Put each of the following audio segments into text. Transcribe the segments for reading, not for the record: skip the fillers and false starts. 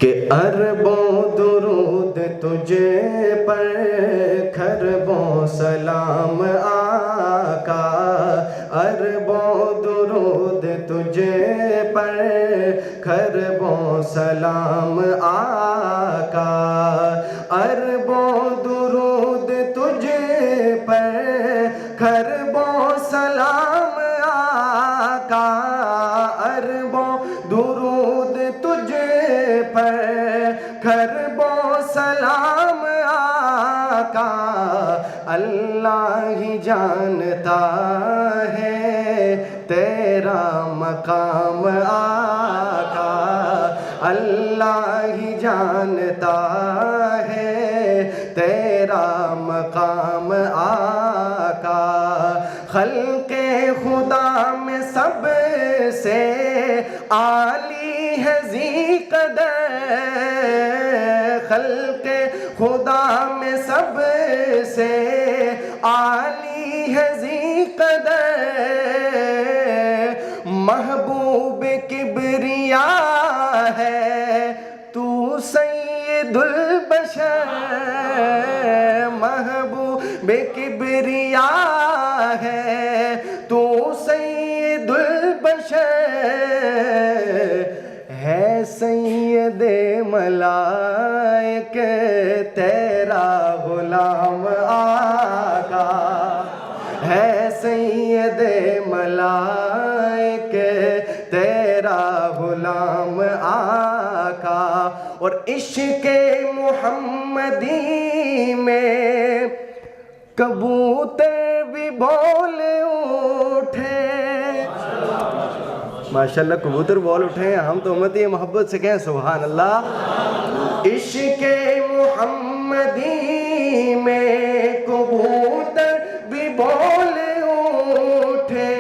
کہ اربوں درود تجھے پر خربوں سلام آقا، اربوں درود تجھے پر خربوں سلام آقا، اربوں درود تجھے پر خربوں سلام آقا، اربوں درود تجھے پر خربوں سلام آقا، اللہ ہی جانتا ہے تیرا مقام آقا، اللہ ہی جانتا ہے تیرا مقام آقا، خلق خدا میں سب سے عالی ہے ذی قدر، خلق خدا میں سب سے عالی ہے ذی قدر، محبوب کبریا ہے تو سید البشر، محبوب کبریا ہے تو سید البشر، ہے سید ملائک تیرا غلام آقا، ہے سید ملائک تیرا غلام آقا، اور عشق محمدی میں کبوتر بھی بول اٹھے، ماشاءاللہ کبوتر بول اٹھے، ہم تو امتی محبت سے کہیں سبحان اللہ، عشق محمدی میں کبوتر بھی بول اٹھے،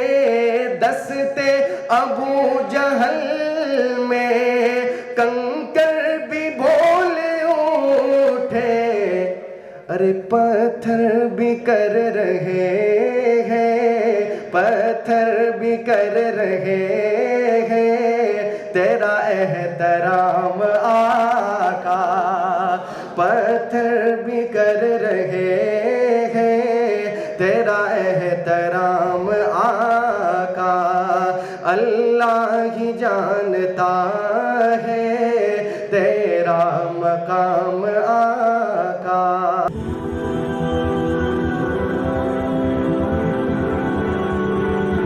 دست ابو جہل میں کنکر بھی بول اٹھے، ارے پتھر بھی کر رہے ہیں، پتھر بھی کر رہے ہیں تیرا احترام آقا، پتھر بھی کر رہے ہیں تیرا احترام آقا، اللہ ہی جانتا ہے تیرا مقام آقا۔